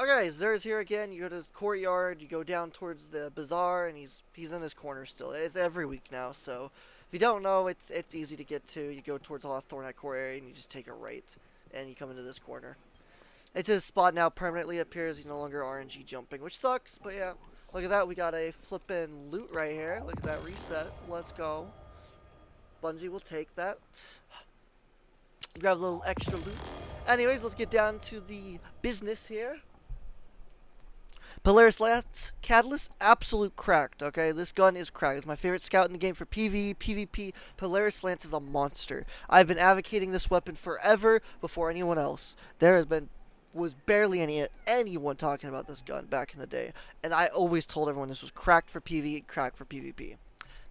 Okay, Xurs here again. You go to his courtyard, you go down towards the bazaar, and he's in his corner still. It's every week now, so if you don't know, it's easy to get to. You go towards Hawthorne at core area, and you just take a right, and you come into this corner. It's his spot now permanently appears. He's no longer RNG jumping, which sucks, but yeah. Look at that, we got a flippin' loot right here. Look at that reset. Let's go. Bungie will take that. Grab a little extra loot. Anyways, let's get down to the business here. Polaris Lance Catalyst, absolute cracked, okay? This gun is cracked. It's my favorite scout in the game for PvE, PvP. Polaris Lance is a monster. I've been advocating this weapon forever before anyone else. Was barely anyone talking about this gun back in the day. And I always told everyone this was cracked for PvE, cracked for PvP.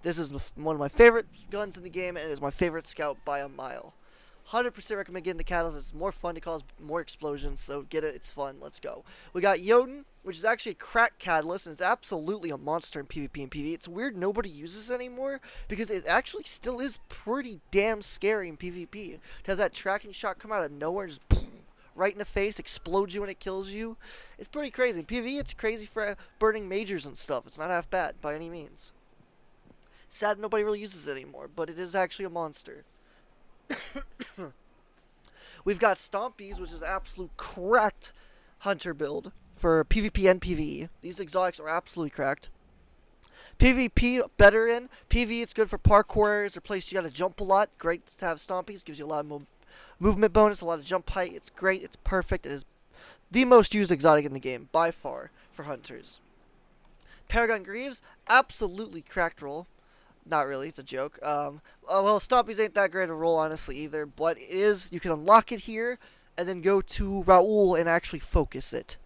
This is one of my favorite guns in the game, and it is my favorite scout by a mile. 100% recommend getting the Catalyst. It's more fun to cause more explosions, so get it. It's fun. Let's go. We got Jotun, which is actually a crack Catalyst, and it's absolutely a monster in PvP and PvE. It's weird nobody uses it anymore, because it actually still is pretty damn scary in PvP. It has that tracking shot come out of nowhere and just boom, right in the face, explodes you when it kills you. It's pretty crazy. In PvE, it's crazy for burning majors and stuff. It's not half bad by any means. Sad nobody really uses it anymore, but it is actually a monster. We've got Stompies, which is an absolute cracked hunter build for PvP and PvE. These exotics are absolutely cracked. PvP, better in. PvE, it's good for parkour areas or places you gotta jump a lot. Great to have Stompies. Gives you a lot of movement bonus, a lot of jump height. It's great. It's perfect. It is the most used exotic in the game, by far, for hunters. Paragon Greaves, absolutely cracked roll. Not really, it's a joke. Well, Stompies ain't that great a roll, honestly, either. But it is, you can unlock it here, and then go to Raoul and actually focus it.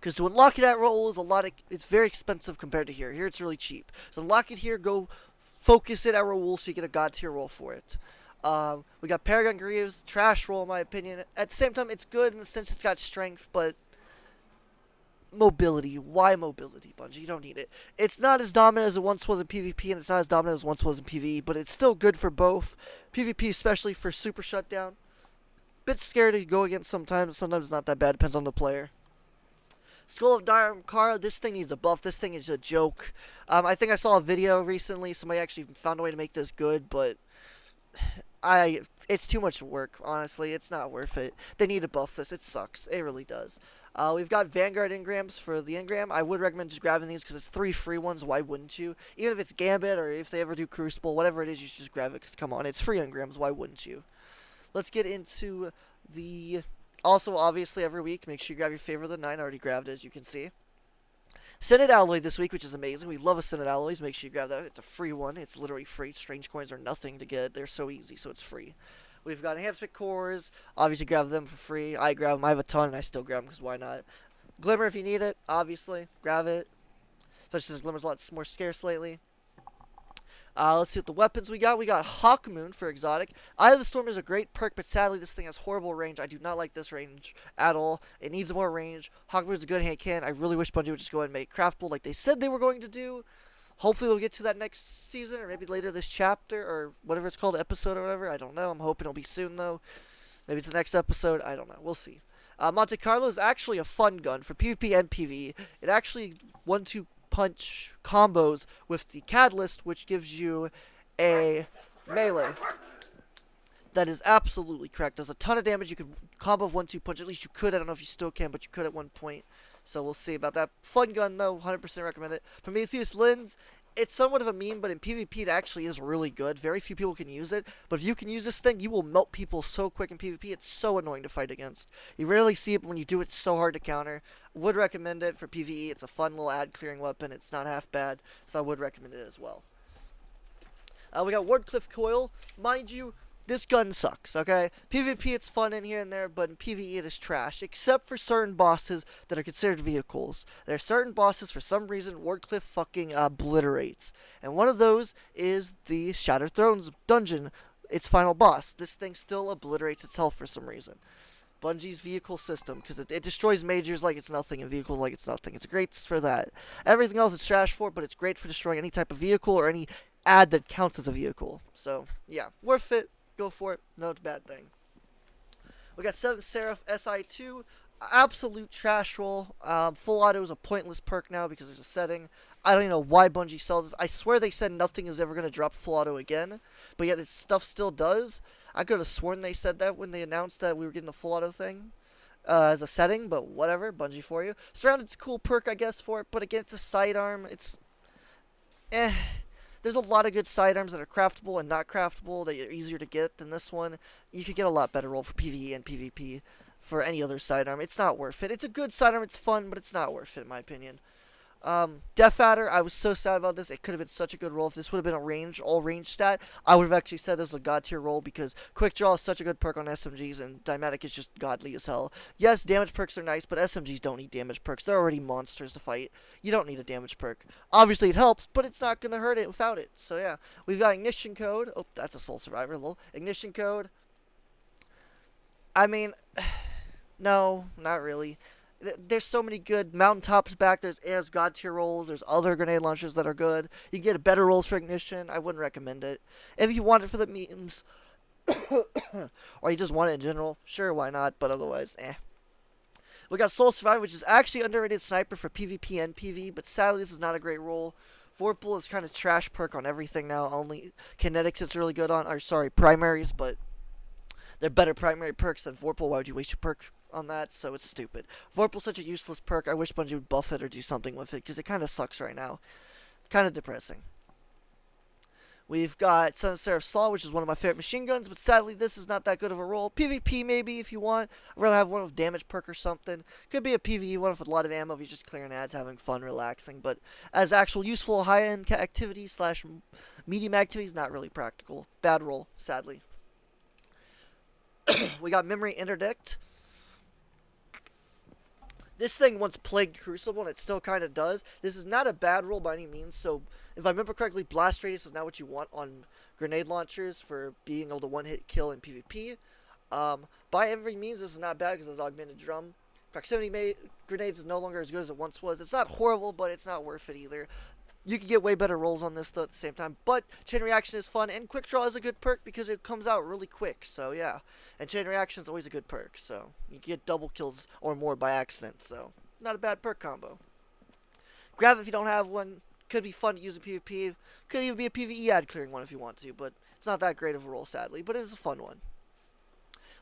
Because to unlock it at Raoul is it's very expensive compared to here. Here it's really cheap. So unlock it here, go focus it at Raoul so you get a god tier roll for it. We got Paragon Greaves, trash roll in my opinion. At the same time, it's good in the sense it's got strength, but mobility. Why mobility, Bungie? You don't need it. It's not as dominant as it once was in PvP, and it's not as dominant as it once was in PvE, but it's still good for both. PvP, especially for super shutdown. Bit scary to go against sometimes. Sometimes it's not that bad. Depends on the player. Skull of Dharmakara, this thing needs a buff. This thing is a joke. I think I saw a video recently. Somebody actually found a way to make this good, but it's too much work, honestly. It's not worth it. They need to buff this. It sucks. It really does. We've got Vanguard engrams for the engram. I would recommend just grabbing these because it's 3 free ones. Why wouldn't you? Even if it's Gambit or if they ever do Crucible, whatever it is, you should just grab it because, come on, it's free engrams. Why wouldn't you? Let's get into the... Also, obviously, every week, make sure you grab your favorite of the 9. I already grabbed it, as you can see. Synod Alloy this week, which is amazing. We love a Synod Alloys. Make sure you grab that. It's a free one. It's literally free. Strange coins are nothing to get. They're so easy, so it's free. We've got enhancement cores. Obviously, grab them for free. I grab them. I have a ton, and I still grab them because why not? Glimmer if you need it. Obviously, grab it. Especially since Glimmer's a lot more scarce lately. Let's see what the weapons we got. We got Hawkmoon for exotic. Eye of the Storm is a great perk, but sadly this thing has horrible range. I do not like this range at all. It needs more range. Hawkmoon is a good hand cannon. I really wish Bungie would just go ahead and make craftable like they said they were going to do. Hopefully they'll get to that next season, or maybe later this chapter, or whatever it's called, episode or whatever. I don't know. I'm hoping it'll be soon, though. Maybe it's the next episode. I don't know. We'll see. Monte Carlo is actually a fun gun for PvP and PvE. It actually 1-2 punch combos with the Catalyst, which gives you a melee that is absolutely cracked. Does a ton of damage. You could combo 1-2 punch. At least you could. I don't know if you still can, but you could at one point. So we'll see about that. Fun gun, though. 100% recommend it. Prometheus Lens, it's somewhat of a meme, but in PvP it actually is really good. Very few people can use it. But if you can use this thing, you will melt people so quick in PvP. It's so annoying to fight against. You rarely see it, but when you do, it's so hard to counter. Would recommend it for PvE. It's a fun little ad-clearing weapon. It's not half bad, so I would recommend it as well. We got Wardcliff Coil. Mind you, this gun sucks, okay? PvP, it's fun in here and there, but in PvE, it is trash, except for certain bosses that are considered vehicles. There are certain bosses, for some reason, Wardcliff fucking obliterates. And one of those is the Shattered Thrones dungeon, its final boss. This thing still obliterates itself for some reason. Bungie's vehicle system, because it destroys majors like it's nothing and vehicles like it's nothing. It's great for that. Everything else it's trash for, but it's great for destroying any type of vehicle or any ad that counts as a vehicle. So, yeah, worth it. Go for it. No bad thing. We got 7th Seraph SI2. Absolute trash roll. Full auto is a pointless perk now because there's a setting. I don't even know why Bungie sells this. I swear they said nothing is ever going to drop full auto again, but yet this stuff still does. I could have sworn they said that when they announced that we were getting the full auto thing as a setting, but whatever, Bungie for you. Surrounded's a cool perk, I guess, for it, but again, it's a sidearm. It's eh. There's a lot of good sidearms that are craftable and not craftable that are easier to get than this one. You could get a lot better roll for PvE and PvP for any other sidearm. It's not worth it. It's a good sidearm, it's fun, but it's not worth it in my opinion. Death Adder, I was so sad about this. It could have been such a good roll. If this would have been a all range stat, I would have actually said this was a god tier roll because Quick Draw is such a good perk on SMGs and Dymatic is just godly as hell. Yes, damage perks are nice, but SMGs don't need damage perks. They're already monsters to fight. You don't need a damage perk. Obviously it helps, but it's not going to hurt it without it. So yeah, we've got Ignition Code. Oh, that's a Soul Survivor, lol. Ignition Code. I mean, no, not really. There's so many good mountaintops back. There's god tier rolls. There's other grenade launchers that are good. You can get better rolls for ignition. I wouldn't recommend it. If you want it for the memes, or you just want it in general, sure, why not? But otherwise, eh. We got Soul Survivor, which is actually underrated sniper for PvP and PvE, but sadly this is not a great roll. Vorpal is kind of trash perk on everything now. Only kinetics it's really good on. Or sorry, primaries, but they're better primary perks than Vorpal. Why would you waste your perk on that? So it's stupid. Vorpal's such a useless perk. I wish Bungie would buff it or do something with it because it kind of sucks right now. Kind of depressing. We've got Sun Seraph Slaw, which is one of my favorite machine guns, but sadly this is not that good of a roll. PvP maybe if you want. I'd rather have one with damage perk or something. Could be a PvE one with a lot of ammo if you're just clearing ads, having fun, relaxing. But as actual useful high-end activity slash medium activities, not really practical. Bad roll, sadly. We got Memory Interdict. This thing once plagued Crucible, and it still kind of does. This is not a bad roll by any means, so if I remember correctly, Blast Radius is not what you want on grenade launchers for being able to one-hit kill in PvP. By every means, this is not bad because it's Augmented Drum. Proximity grenades is no longer as good as it once was. It's not horrible, but it's not worth it either. You can get way better rolls on this though at the same time, but Chain Reaction is fun, and Quick Draw is a good perk because it comes out really quick, so yeah. And Chain Reaction is always a good perk, so you can get double kills or more by accident, so not a bad perk combo. Grab it if you don't have one. Could be fun to use in PvP. Could even be a PvE ad clearing one if you want to, but it's not that great of a roll, sadly, but it is a fun one.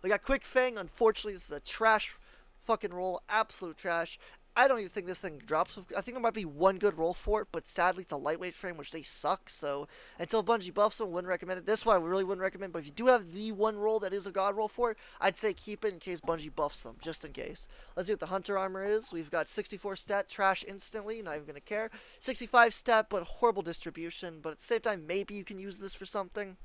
We got Quick Fang. Unfortunately, this is a trash fucking roll, absolute trash. I don't even think this thing drops. I think there might be one good roll for it, but sadly it's a lightweight frame, which they suck. So until Bungie buffs them, wouldn't recommend it. This one I really wouldn't recommend. But if you do have the one roll that is a god roll for it, I'd say keep it in case Bungie buffs them, just in case. Let's see what the Hunter armor is. We've got 64 stat, trash instantly, not even gonna care. 65 stat, but horrible distribution. But at the same time, maybe you can use this for something.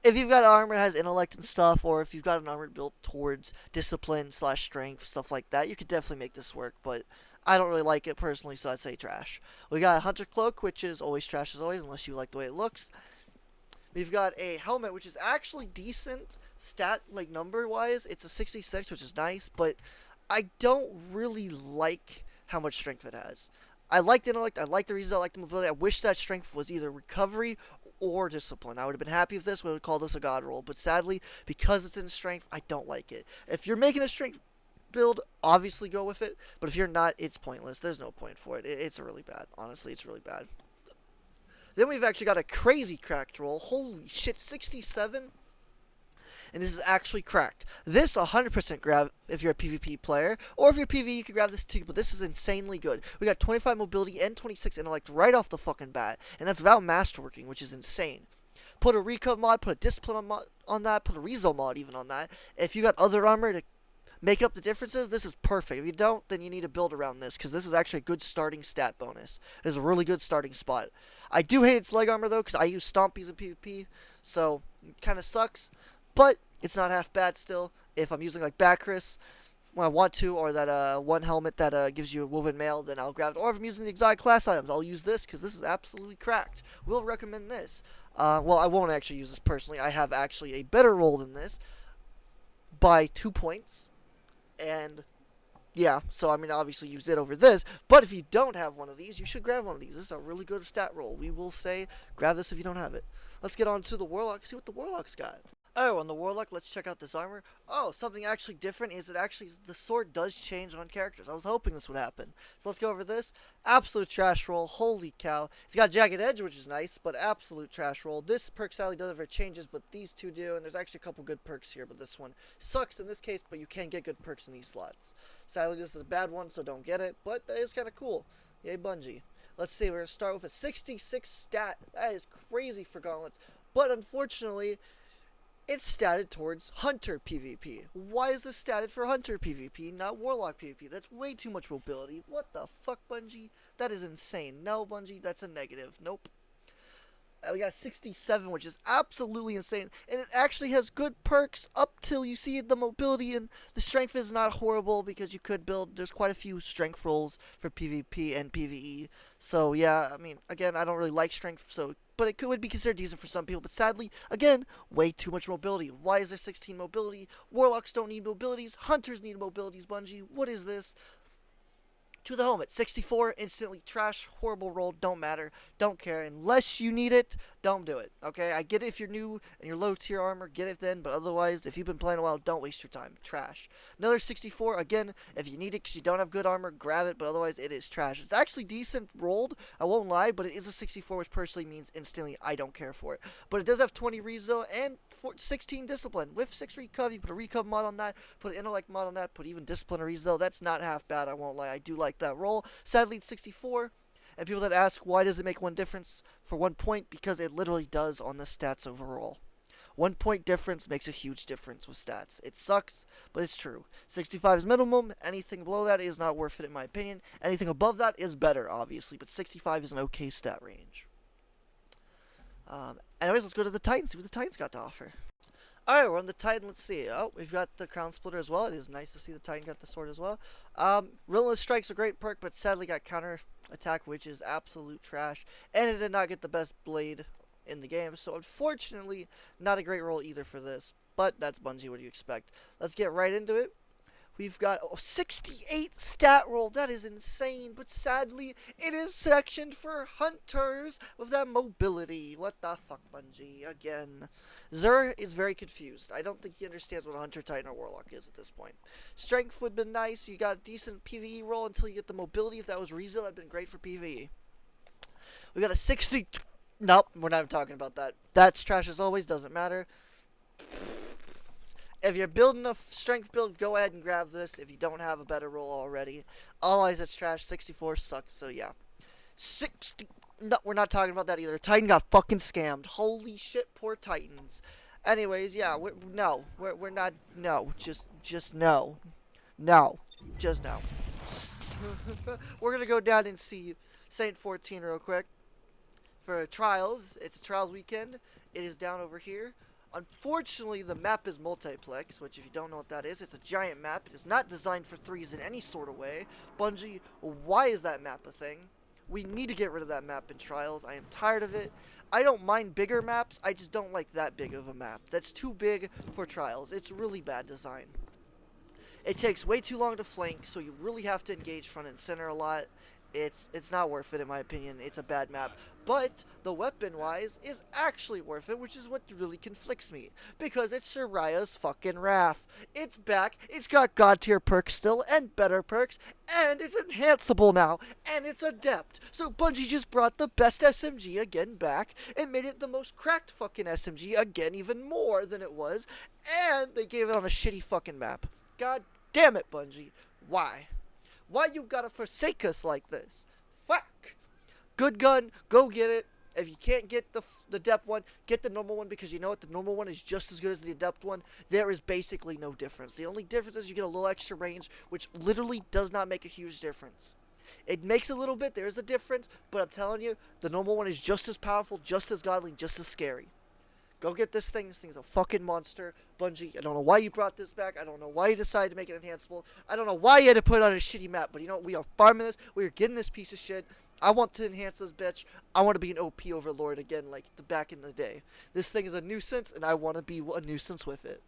If you've got armor that has intellect and stuff, or if you've got an armor built towards discipline slash strength, stuff like that, you could definitely make this work, but I don't really like it personally, so I'd say trash. We got a Hunter Cloak, which is always trash as always, unless you like the way it looks. We've got a helmet, which is actually decent stat, like number-wise. It's a 66, which is nice, but I don't really like how much strength it has. I like the intellect, I like the reasons I like the mobility. I wish that strength was either recovery or discipline. I would have been happy with this. We would call this a god roll. But sadly, because it's in strength, I don't like it. If you're making a strength build, obviously go with it. But if you're not, it's pointless. There's no point for it. It's really bad. Honestly, it's really bad. Then we've actually got a crazy cracked roll. Holy shit, 67? And this is actually cracked. This 100% grab if you're a PvP player, or if you're PvE, you can grab this too, but this is insanely good. We got 25 mobility and 26 intellect right off the fucking bat, and that's without masterworking, which is insane. Put a recov mod, put a discipline on that, put a rezo mod even on that. If you got other armor to make up the differences, this is perfect. If you don't, then you need to build around this, because this is actually a good starting stat bonus. This is a really good starting spot. I do hate its leg armor though, because I use stompies in PvP, so it kind of sucks. But it's not half bad still. If I'm using like Bacchus when I want to, or that one helmet that gives you a woven mail, then I'll grab it. Or if I'm using the exotic class items, I'll use this because this is absolutely cracked. We'll recommend this. Well, I won't actually use this personally. I have actually a better roll than this by 2 points. And yeah, so I mean, obviously use it over this. But if you don't have one of these, you should grab one of these. This is a really good stat roll. We will say grab this if you don't have it. Let's get on to the Warlock, see what the Warlock's got. Oh, on the Warlock, let's check out this armor. Oh, something actually different is the sword does change on characters. I was hoping this would happen. So let's go over this. Absolute trash roll. Holy cow. It's got jagged edge, which is nice, but absolute trash roll. This perk sadly doesn't have changes, but these two do, and there's actually a couple good perks here, but this one sucks in this case, but you can get good perks in these slots. Sadly, this is a bad one, so don't get it, but that is kind of cool. Yay, Bungie. Let's see, we're going to start with a 66 stat. That is crazy for gauntlets, but unfortunately, it's statted towards Hunter PvP. Why is this statted for Hunter PvP, not Warlock PvP? That's way too much mobility. What the fuck, Bungie? That is insane. No, Bungie, that's a negative. Nope. We got 67, which is absolutely insane. And it actually has good perks up till you see the mobility, and the strength is not horrible because you could build. There's quite a few strength rolls for PvP and PvE. So, yeah, I mean, again, I don't really like strength, so. But it would be considered decent for some people. But sadly, again, way too much mobility. Why is there 16 mobility? Warlocks don't need mobilities. Hunters need mobilities, Bungie. What is this? To the home at 64, instantly trash, horrible roll, don't matter, don't care, unless you need it, don't do it, okay? I get it if you're new and you're low tier armor, get it then, but otherwise, if you've been playing a while, don't waste your time, trash. Another 64, again, if you need it because you don't have good armor, grab it, but otherwise, it is trash. It's actually decent rolled, I won't lie, but it is a 64, which personally means instantly I don't care for it. But it does have 20 rezo and 16 discipline. With 6 recov, you put a recov mod on that, put an intellect mod on that, put even discipline or rezo, that's not half bad, I won't lie, I do like that roll. Sadly, it's 64. And people that ask why does it make one difference for 1 point, because it literally does on the stats overall. 1 point difference makes a huge difference with stats. It sucks, but it's true. 65 is minimum. Anything below that is not worth it in my opinion. Anything above that is better, obviously, but 65 is an okay stat range. Anyways, let's go to the Titan, see what the Titan's got to offer. Alright, we're on the Titan. Let's see. Oh, we've got the Crown Splitter as well. It is nice to see the Titan got the sword as well. Relentless Strike's a great perk, but sadly got counter attack, which is absolute trash. And it did not get the best blade in the game, so unfortunately, not a great roll either for this. But that's Bungie, what do you expect? Let's get right into it. We've got 68 stat roll. That is insane. But sadly, it is sectioned for hunters with that mobility. What the fuck, Bungie? Again. Xurs is very confused. I don't think he understands what a hunter, titan, or warlock is at this point. Strength would have been nice. You got a decent PvE roll until you get the mobility. If that was rezo, that would have been great for PvE. We got a 60... Nope, we're not even talking about that. That's trash as always. Doesn't matter. If you're building a strength build, go ahead and grab this if you don't have a better roll already. Otherwise, it's trash. 64 sucks, so yeah. 60... No, we're not talking about that either. Titan got fucking scammed. Holy shit, poor Titans. Anyways, yeah, we're not... No, just no. No. Just no. We're gonna go down and see Saint 14 real quick. For Trials, it's a Trials weekend. It is down over here. Unfortunately, the map is multiplex, which if you don't know what that is, it's a giant map. It is not designed for threes in any sort of way. Bungie, why is that map a thing? We need to get rid of that map in Trials. I am tired of it. I don't mind bigger maps, I just don't like that big of a map. That's too big for Trials. It's really bad design. It takes way too long to flank, so you really have to engage front and center a lot. It's not worth it in my opinion. It's a bad map. But the weapon wise is actually worth it, which is what really conflicts me. Because it's Shariah's fucking Wrath. It's back, it's got god tier perks still, and better perks, and it's enhanceable now, and it's adept. So Bungie just brought the best SMG again back, and made it the most cracked fucking SMG again, even more than it was, and they gave it on a shitty fucking map. God damn it, Bungie. Why? Why you gotta forsake us like this? Fuck! Good gun, go get it. If you can't get the adept one, get the normal one, because you know what? The normal one is just as good as the adept one. There is basically no difference. The only difference is you get a little extra range, which literally does not make a huge difference. It makes a little bit, there is a difference, but I'm telling you, the normal one is just as powerful, just as godly, just as scary. Go get this thing. This thing's a fucking monster. Bungie, I don't know why you brought this back. I don't know why you decided to make it enhanceable. I don't know why you had to put it on a shitty map. But you know what? We are farming this. We are getting this piece of shit. I want to enhance this bitch. I want to be an OP overlord again like back in the day. This thing is a nuisance, and I want to be a nuisance with it.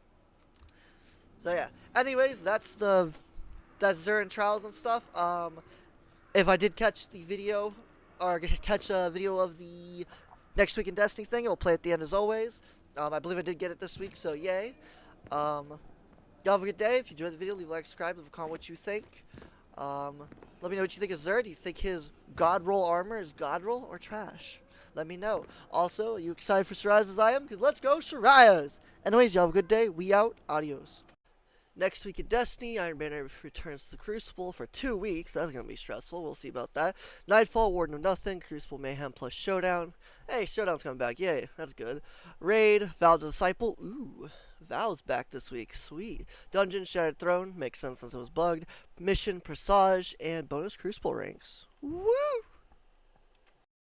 So yeah. Anyways, that's Xurs and Trials and stuff. If I did catch the video, or catch a video of the Next Week in Destiny thing, it will play at the end as always. I believe I did get it this week, so yay. Y'all have a good day. If you enjoyed the video, leave a like, subscribe, leave a comment what you think. Let me know what you think of Xur. Do you think his God Roll armor is God Roll or trash? Let me know. Also, are you excited for Shariahs as I am? Because let's go Shariahs! Anyways, y'all have a good day. We out. Adios. Next week in Destiny, Iron Banner returns to the Crucible for 2 weeks. That's going to be stressful. We'll see about that. Nightfall, Warden of Nothing, Crucible Mayhem plus Showdown. Hey, Showdown's coming back. Yay, that's good. Raid, Vow the Disciple. Ooh, Vow's back this week. Sweet. Dungeon, Shattered Throne. Makes sense since it was bugged. Mission, Presage, and bonus Crucible ranks. Woo!